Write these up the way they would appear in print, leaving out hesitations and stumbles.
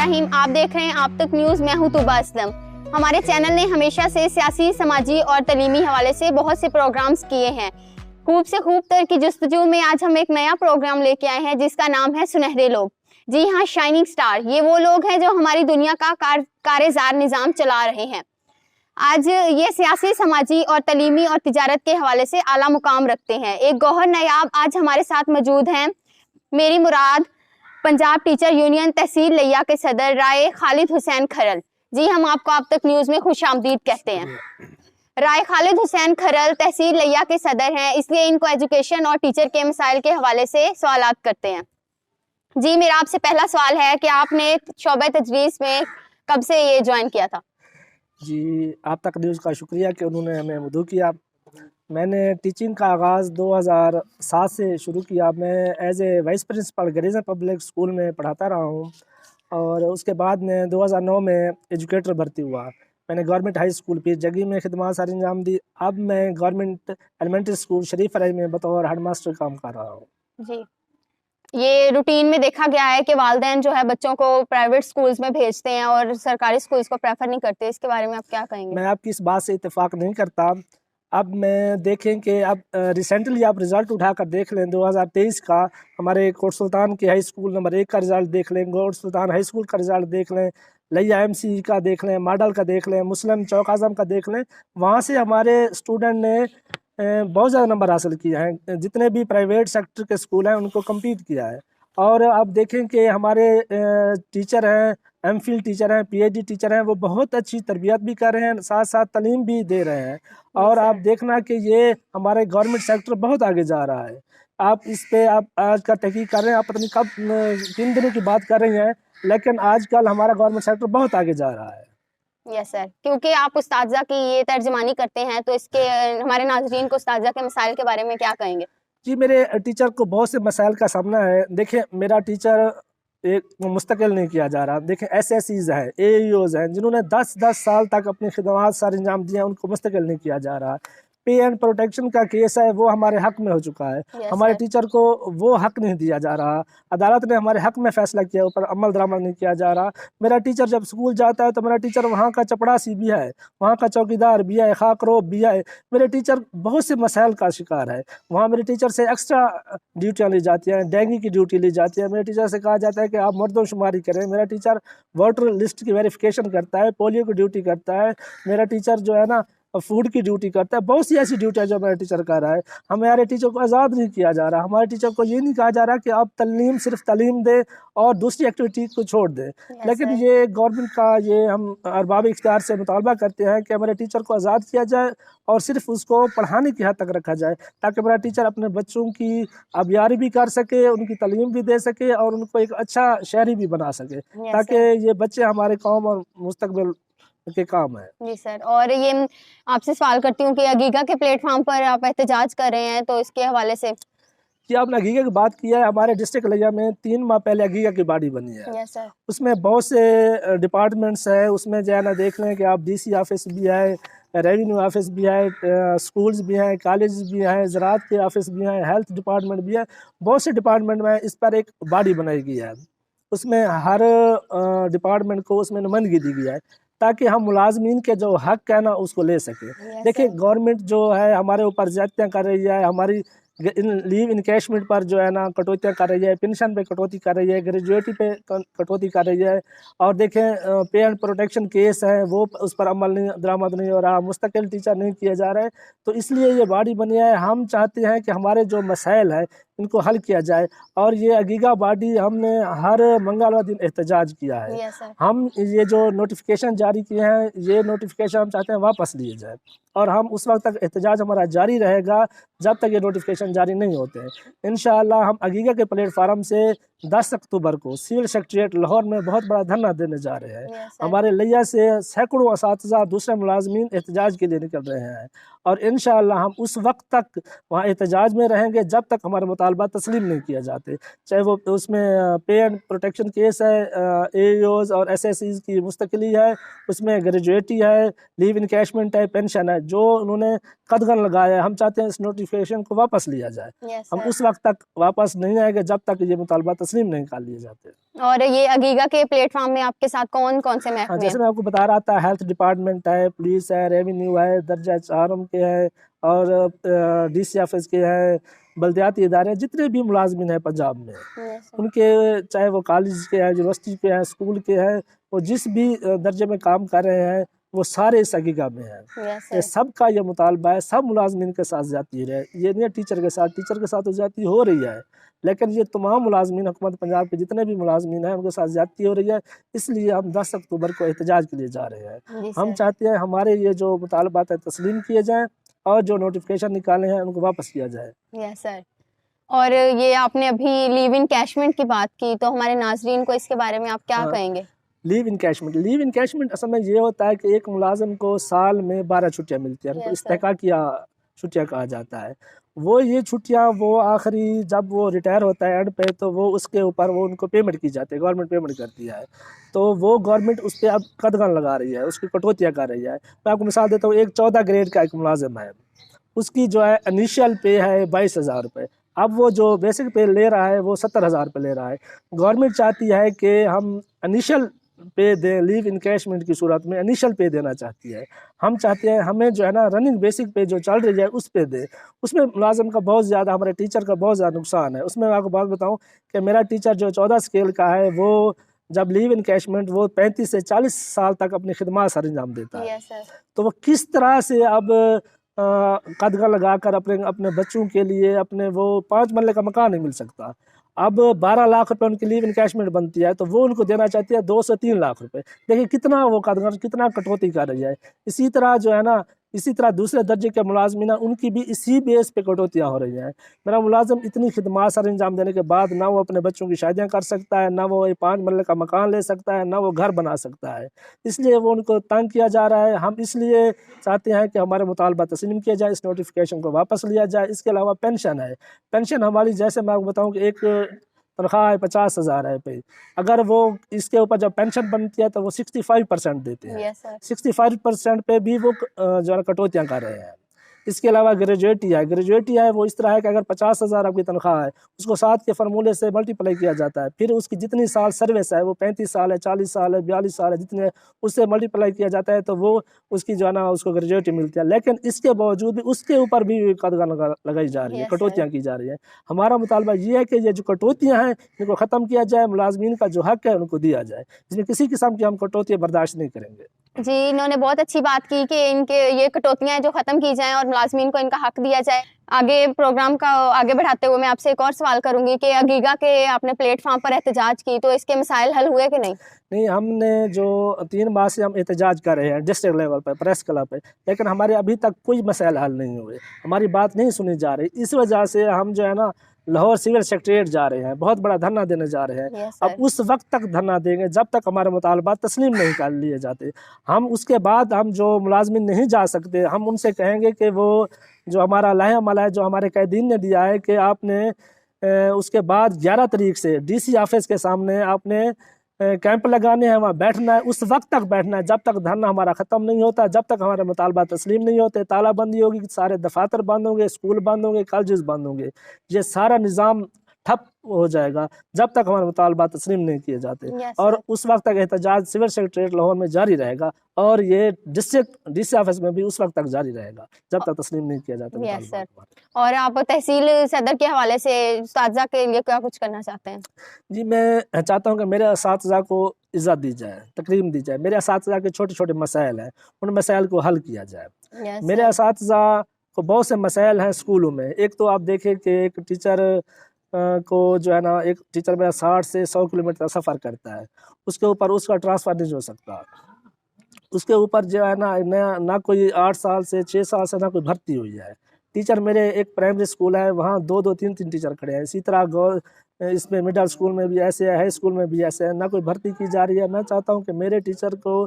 बिस्मिल्लाहिर्रहमानिर्रहीम। आप देख रहे हैं आप तक न्यूज़। मैं हूं तुबा असलम। हमारे चैनल ने हमेशा से सियासी, समाजी और तलीमी हवाले से बहुत से प्रोग्राम्स किए हैं। खूब से खूब तर की जुस्तजू में आज हम एक नया प्रोग्राम लेके आए हैं जिसका नाम है सुनहरे लोग। जी हाँ, शाइनिंग स्टार। ये वो लोग हैं जो हमारी दुनिया का कारेजार निज़ाम चला रहे हैं। आज ये सियासी, समाजी और तलीमी और तिजारत के हवाले से आला मुकाम रखते हैं। एक गौहर नायाब आज हमारे साथ मौजूद हैं। मेरी मुराद पंजाब टीचर यूनियन तहसील लिया के सदर राय खालिद हुसैन खरल। जी, हम आपको आप तक न्यूज़ में खुश आमदीद कहते हैं। राय खालिद हुसैन खरल तहसील लिया के सदर हैं, इसलिए इनको एजुकेशन और टीचर के मसाइल के हवाले से सवालात करते हैं। जी, मेरा आपसे पहला सवाल है कि आपने शोबे तदरीस में कब से ये ज्वाइन किया था? जी, आप तक न्यूज़ का शुक्रिया कि उन्होंने हमें मदऊ किया। मैंने टीचिंग का आगाज़ 2007 से शुरू किया। मैं as a vice principal garrison public school में पढ़ाता रहा हूँ और उसके बाद मैं 2009 में एजुकेटर भर्ती हुआ। मैंने गवर्नमेंट हाई स्कूल पीर जगी में खिदमत सारी अंजाम दी। अब मैं गवर्नमेंट एलिमेंट्री स्कूल शरीफ फराई में बतौर हेड मास्टर काम कर रहा हूँ। जी, ये रूटीन में देखा गया है कि वालिदैन जो है बच्चों को प्राइवेट स्कूल्स में भेजते हैं और सरकारी स्कूल्स को प्रेफर नहीं करते। इसके बारे में आप क्या कहेंगे? मैं आपकी इस बात से इत्तेफाक नहीं करता। अब मैं देखें कि अब रिसेंटली आप रिज़ल्ट उठाकर देख लें 2023 का। हमारे कोट सुल्तान के हाई स्कूल नंबर 1 का रिज़ल्ट देख लें, कोट सुल्तान हाई स्कूल का रिज़ल्ट देख लें, लिया एमसी का देख लें, मॉडल का देख लें, मुस्लिम चौक आज़म का देख लें। वहाँ से हमारे स्टूडेंट ने बहुत ज़्यादा नंबर हासिल किए हैं। जितने भी प्राइवेट सेक्टर के स्कूल हैं उनको कम्पीट किया है। और आप देखें कि हमारे टीचर हैं, एमफिल टीचर हैं, पीएचडी टीचर हैं, वो बहुत अच्छी तरबियत भी कर रहे हैं, साथ साथ तालीम भी दे रहे हैं। और आप देखना कि ये हमारे गवर्नमेंट सेक्टर बहुत आगे जा रहा है। आप इस पे आप आज का तहकीक कर रहे हैं, आप पता नहीं कब किन दिनों की बात कर रही हैं, लेकिन आजकल हमारा गवर्नमेंट सेक्टर बहुत आगे जा रहा है। यस सर, क्योंकि आप उस्ताज़ा की ये तर्जमानी करते हैं तो इसके हमारे नाज़रीन को उस्ताज़ा के मसाइल के बारे में क्या कहेंगे? जी, मेरे टीचर को बहुत से मसाइल का सामना है। देखिए, मेरा टीचर एक मुस्तकिल नहीं किया जा रहा। देखें, एसएससीज हैं, एईओज हैं, जिन्होंने 10-10 साल तक अपनी खिदमत सारे अंजाम दिए हैं, उनको मुस्तकिल नहीं किया जा रहा। पे एंड प्रोटेक्शन का केस है, वो हमारे हक में हो चुका है। हमारे टीचर को वो हक नहीं दिया जा रहा। अदालत ने हमारे हक में फ़ैसला किया, ऊपर अमल दरामद नहीं किया जा रहा। मेरा टीचर जब स्कूल जाता है तो मेरा टीचर वहाँ का चपड़ासी भी है, वहाँ का चौकीदार भी है, खाकरोब भी है। मेरे टीचर बहुत से मसाइल का शिकार है। वहाँ मेरे टीचर से एक्स्ट्रा ड्यूटियाँ ली जाती हैं, डेंगू की ड्यूटी ली जाती है। मेरे टीचर से कहा जाता है कि आप मर्दमशुमारी करें। मेरा टीचर वोटर लिस्ट की वेरिफिकेशन करता है, पोलियो की ड्यूटी करता है। मेरा टीचर जो है ना फूड की ड्यूटी करता है। बहुत सी ऐसी ड्यूटियाँ जो मेरा टीचर कर रहा है। हमारे टीचर को आज़ाद नहीं किया जा रहा। हमारे टीचर को ये नहीं कहा जा रहा कि आप तालीम सिर्फ तालीम दे और दूसरी एक्टिविटी को छोड़ दें। लेकिन ये गवर्नमेंट का ये हम अरबाब इख्तियार से मुतालबा करते हैं कि हमारे टीचर को आज़ाद किया जाए और सिर्फ उसको पढ़ाने की हद तक रखा जाए, ताकि मेरा टीचर अपने बच्चों की आबियारी भी कर सके, उनकी तालीम भी दे सके और उनको एक अच्छा शहरी भी बना सके, ताकि ये बच्चे हमारे कौम और मुस्तकबिल के काम है। जी सर, और ये आपसे सवाल करती हूँ कि अगीगा के प्लेटफॉर्म पर आप एहतजाज कर रहे हैं, तो इसके हवाले से कि आपने अगीगा की बात की है। हमारे डिस्ट्रिक्ट लिया में 3 माह पहले अगीगा की बॉडी बनी है। Yes sir. उसमें बहुत से डिपार्टमेंट्स है। उसमें जो है ना देख लें कि आप डीसी ऑफिस भी है, रेवेन्यू ऑफिस भी है, स्कूल्स भी हैं, कॉलेज भी हैं, ज़राअत के ऑफिस भी हैं, हेल्थ डिपार्टमेंट भी है। बहुत से डिपार्टमेंट में इस पर एक बॉडी बनाई गई है। उसमें हर डिपार्टमेंट को उसमें नुमाइंदगी दी गई है, ताकि हम मुलाजमीन के जो हक है ना उसको ले सकें। देखिए, गवर्नमेंट जो है हमारे ऊपर ज्यादतियाँ कर रही है। हमारी लीव इनकैशमेंट पर जो है ना कटौतियाँ कर रही है, पेंशन पे कटौती कर रही है, ग्रेजुएटी पे कटौती कर रही है। और देखें, पे एंड प्रोटेक्शन केस है, वो उस पर अमल नहीं दरामद नहीं हो रहा, मुस्तकिल टीचर नहीं किए जा रहे। तो इसलिए ये बॉडी बनी है। हम चाहते हैं कि हमारे जो मसाइल है इनको हल किया जाए। और ये अगीगा बॉडी हमने हर मंगलवार दिन एहतजाज किया है। हम ये जो नोटिफिकेशन जारी किए हैं, ये नोटिफिकेशन हम चाहते हैं वापस लिए जाए और हम उस वक्त तक एहतजाज हमारा जारी रहेगा जब तक ये नोटिफिकेशन जारी नहीं होते हैं। इंशाअल्लाह हम अगीगा के प्लेटफार्म से 10 अक्टूबर को सिविल सेक्रेटेरिएट लाहौर में बहुत बड़ा धरना देने जा रहे हैं। हमारे लिया से सैकड़ों असातिज़ा दूसरे मुलाजमीन एहतजाज के लिए निकल रहे हैं और इंशाअल्लाह हम उस वक्त तक वहाँ एहतजाज में रहेंगे जब तक हमारे मुतालबा तस्लीम नहीं किए जाते, चाहे वो उसमें पे एंड प्रोटेक्शन केस है, एओज और एसएससीज की मुस्तकिली है, उसमें ग्रेजुएटी है, लीव इनकैशमेंट है, पेंशन है, जो उन्होंने कदगन लगाया है। हम चाहते हैं इस नोटिफिकेशन को वापस लिया जाए। यस हम सर। उस वक्त तक वापस नहीं आएंगे जब तक ये मुतालबा तस्लीम नहीं कर लिए जाते। और ये अगीगा के प्लेटफॉर्म में आपके साथ कौन कौन से हाँ, महकमे जैसे हैं? मैं आपको बता रहा था, हेल्थ डिपार्टमेंट है, पुलिस है, रेवेन्यू है, दर्जा चारम के है और डीसी ऑफिस के है, बल्दियाती इदारे हैं, जितने भी मुलाजमिन हैं पंजाब में, यस सर। उनके चाहे वो कॉलेज के हैं, यूनिवर्सिटी के हैं, स्कूल के हैं, वो जिस भी दर्जे में काम कर रहे हैं वो सारे इस अगीगा में हैं। यस ये सर। सबका ये मुतालबा है, सब मुलाजमिन के साथ ज्यादती रहे, ये नहीं टीचर के साथ तो ज्यादती हो रही है, लेकिन ये तमाम मुलाजमिन हुकूमत पंजाब के जितने भी मुलाजमिन हैं उनके साथ ज्यादती हो रही है। इसलिए हम 10 अक्टूबर को एहतजाज के लिए जा रहे हैं। जी हम सर। चाहते हैं हमारे ये जो मुतालबात है तस्लीम किए जाएँ और जो नोटिफिकेशन निकाले हैं उनको वापस किया जाए। Yes sir. और ये आपने अभी लीव इनकैशमेंट की बात की, तो हमारे नाजरीन को इसके बारे में आप क्या हाँ। कहेंगे? लीव इनकैशमेंट असल में ये होता है कि एक मुलाजिम को साल में 12 छुट्टियाँ मिलती हैं, उनको Yes, sir. इस्तेहकाकिया छुट्टियाँ कहा जाता है। वो ये छुट्टियाँ वो आखिरी जब वो रिटायर होता है एंड पे, तो वो उसके ऊपर वो उनको पेमेंट की जाती है, गवर्नमेंट पेमेंट करती है। तो वो गवर्नमेंट उस पर अब कदगन लगा रही है, उसकी कटौतियाँ कर रही है। मैं आपको मिसाल देता हूँ, एक 14 ग्रेड का एक मुलाजिम है, उसकी जो है इनिशियल पे है 22,000 रुपये। अब वो जो बेसिक पे ले रहा है वो 70,000 रुपये ले रहा है। गवर्नमेंट चाहती है कि हम इनिशियल पे दें, लीव इनकैशमेंट की सूरत में इनिशियल पे देना चाहती है। हम चाहते हैं हमें जो है ना रनिंग बेसिक पे जो चल रही है उस पे दे। उसमें मुलाजिम का बहुत ज़्यादा, हमारे टीचर का बहुत ज़्यादा नुकसान है। उसमें मैं आपको बात बताऊँ कि मेरा टीचर जो 14 स्केल का है, वो जब लीव इनकैशमेंट वो 35 से 40 साल तक अपनी खिदमत सर अंजाम देता है। Yes sir. तो वो किस तरह से अब कदगा लगाकर अपने अपने बच्चों के लिए अपने वो 5 मरले का मकान नहीं मिल सकता। अब 12 लाख रुपए उनकी लीव इनकैशमेंट बनती है, तो वो उनको देना चाहती है 2 से 3 लाख रुपए। देखिए कितना वो कदगा, कितना कटौती कर रही है। इसी तरह जो है ना, इसी तरह दूसरे दर्जे के मुलाजमिन हैं, उनकी भी इसी बेस पे कटौतियाँ हो रही हैं। मेरा मुलाजिम इतनी खिदमत सर अंजाम देने के बाद ना वो अपने बच्चों की शादियाँ कर सकता है, ना वो 5 मरले का मकान ले सकता है, ना वो घर बना सकता है। इसलिए वो उनको तंग किया जा रहा है। हम इसलिए चाहते हैं कि हमारे मुतालबा तस्लीम किया जाए, इस नोटिफिकेशन को वापस लिया जाए। इसके अलावा पेंशन है, पेंशन हमारी, जैसे मैं आपको बताऊँ कि एक तनख्वाह है 50,000 है पे, अगर वो इसके ऊपर जब पेंशन बनती है तो वो 65% देते हैं। Yes sir. 65% पे भी वो जो है कटौतियाँ कर रहे हैं। इसके अलावा ग्रेजुएटी है वो इस तरह है कि अगर 50,000 आपकी तनख्वाह है, उसको 7 के फार्मूले से मल्टीप्लाई किया जाता है, फिर उसकी जितनी साल सर्विस है, वो 35 साल है, 40 साल है, 42 साल है, जितने उससे मल्टीप्लाई किया जाता है, तो वो उसकी जो है ना उसको ग्रेजुएटी मिलती है। लेकिन इसके बावजूद भी उसके ऊपर भी कदगन लगाई जा रही है, Yes, sir. कटौतियाँ की जा रही है। हमारा मुतालबा ये है कि ये जो कटौतियाँ हैं इनको ख़त्म किया जाए, मुलाजमीन का जो हक है उनको दिया जाए। इसमें किसी किस्म की हम कटौतियाँ बर्दाश्त नहीं करेंगे। जी, इन्होंने बहुत अच्छी बात की कि इनके ये कटौतियाँ जो ख़त्म की जाएँ और मुलाज़मीन को इनका हक दिया जाए। आगे प्रोग्राम का आगे बढ़ाते हुए मैं आपसे एक और सवाल करूँगी कि अगीगा के आपने प्लेटफॉर्म पर एहतजाज की, तो इसके मसाइल हल हुए कि नहीं? नहीं, हमने जो 3 माह से हम एहतजाज कर रहे हैं डिस्ट्रिक्ट लेवल पर, प्रेस क्लब पे, लेकिन हमारे अभी तक कोई मसाइल हल नहीं हुए, हमारी बात नहीं सुनी जा रही। इस वजह से हम जो है ना लाहौर सिविल सेक्रेटेरिएट जा रहे हैं, बहुत बड़ा धरना देने जा रहे हैं। Yes, अब sir. उस वक्त तक धरना देंगे जब तक हमारे मुतालबात तस्लीम नहीं कर लिए जाते। हम उसके बाद हम जो मुलाजमिन नहीं जा सकते, हम उनसे कहेंगे कि वो जो हमारा लाहेअमल है, जो हमारे कैदीन ने दिया है कि आपने उसके बाद 11 तारीख से डीसी ऑफिस के सामने आपने कैंप लगाने हैं, वहाँ बैठना है, उस वक्त तक बैठना है जब तक धरना हमारा ख़त्म नहीं होता, जब तक हमारे मुतालबा तस्लीम नहीं होते। तालाबंदी होगी, सारे दफातर बंद होंगे, स्कूल बंद होंगे, कॉलेजेस बंद होंगे, ये सारा निज़ाम ठप हो जाएगा जब तक हमारे मुतालबा तस्लीम नहीं किए जाते। Yes, और sir. उस वक्त तक एहतजाज सिविल सेक्रेटेरिएट लाहौर में जारी रहेगा और ये डिस्ट्रिक्ट डीसी ऑफिस में भी उस वक्त तक जारी रहेगा जब तक तस्लीम नहीं किया जाता Yes, मुतालबा sir. हमारा। और आप तहसील सदर के हवाले से उस्ताज़ा के लिए क्या कुछ करना चाहते हैं? जी, मैं चाहता हूँ कि मेरे असातिज़ा को इज़्ज़त दी जाए, तकरीम दी जाए। मेरे असातिज़ा के छोटे-छोटे मसाइल हैं, उन मसाइल को हल किया जाए। Yes, मेरे sir. असातिज़ा को बहुत से मसाइल हैं स्कूलों में। एक तो आप देखें कि एक टीचर को जो है ना, एक टीचर मेरा 60 से 100 किलोमीटर का सफ़र करता है, उसके ऊपर उसका ट्रांसफ़र नहीं हो सकता। उसके ऊपर जो है ना कोई 8 साल से 6 साल से ना कोई भर्ती हुई है। टीचर मेरे एक प्राइमरी स्कूल है, वहाँ 2-2 3-3 टीचर खड़े हैं। इसी तरह इसमें मिडिल स्कूल में भी ऐसे है, हाई स्कूल में भी ऐसे है, ना कोई भर्ती की जा रही है। मैं चाहता हूँ कि मेरे टीचर को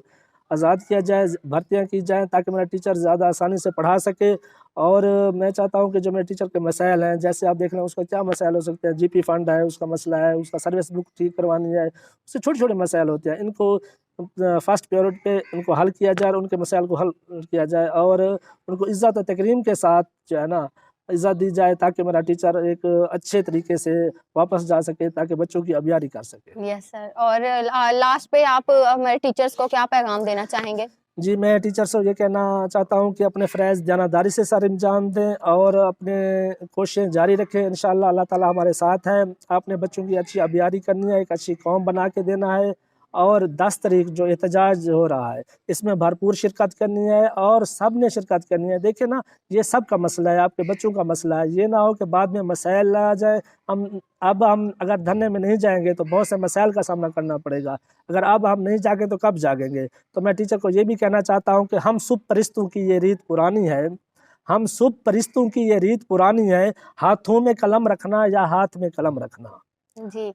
आज़ाद किया जाए, भर्तियाँ की जाएँ ताकि मेरा टीचर ज़्यादा आसानी से पढ़ा सके। और मैं चाहता हूँ कि जो मेरे टीचर के मसाइल हैं, जैसे आप देख रहे हैं उसका क्या मसाइल हो सकते हैं, जीपी फंड है उसका मसला है, उसका सर्विस बुक ठीक करवानी है, उससे छोटे-छोटे मसाइल होते हैं, इनको फर्स्ट प्रायोरिटी पे इनको हल किया जाए और उनके मसाइल को हल किया जाए और उनको इज़्ज़त और तकरीम के साथ जो है ना इज़्ज़त दी जाए ताकि मेरा टीचर एक अच्छे तरीके से वापस जा सके ताकि बच्चों की अबियारी कर सके। Yes sir. और लास्ट पे आप हमारे टीचर्स को क्या पैगाम देना चाहेंगे? जी, मैं टीचर से ये कहना चाहता हूँ कि अपने फ़रज़ दयानतदारी से सर अंजाम दें और अपने कोशिशें जारी रखें। इंशाअल्लाह अल्लाह ताला हमारे साथ है। आपने बच्चों की अच्छी अबियारी करनी है, एक अच्छी कौम बना के देना है और 10 तारीख जो एहतजाज हो रहा है, इसमें भरपूर शिरकत करनी है और सब ने शिरकत करनी है। देखिए ना, ये सब का मसला है, आपके बच्चों का मसला है। ये ना हो कि बाद में मसाइल आ जाए, हम अगर धरने में नहीं जाएँगे तो बहुत से मसाइल का सामना करना पड़ेगा। अगर अब हम नहीं जागें तो कब जागेंगे? तो मैं टीचर को ये भी कहना चाहता हूँ कि हम शुभ परिस्तों की ये रीत पुरानी है, हम शुभ परिस्तों की ये रीत पुरानी है, हाथों में कलम रखना या हाथ में कलम रखना। जी।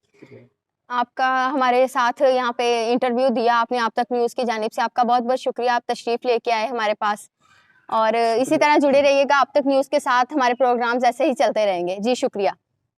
आपका हमारे साथ यहाँ पे इंटरव्यू दिया आपने आप तक न्यूज़ की जानिब से, आपका बहुत-बहुत शुक्रिया, आप तशरीफ़ लेके आए हमारे पास। और इसी तरह जुड़े रहिएगा आप तक न्यूज़ के साथ, हमारे प्रोग्राम्स ऐसे ही चलते रहेंगे। जी, शुक्रिया।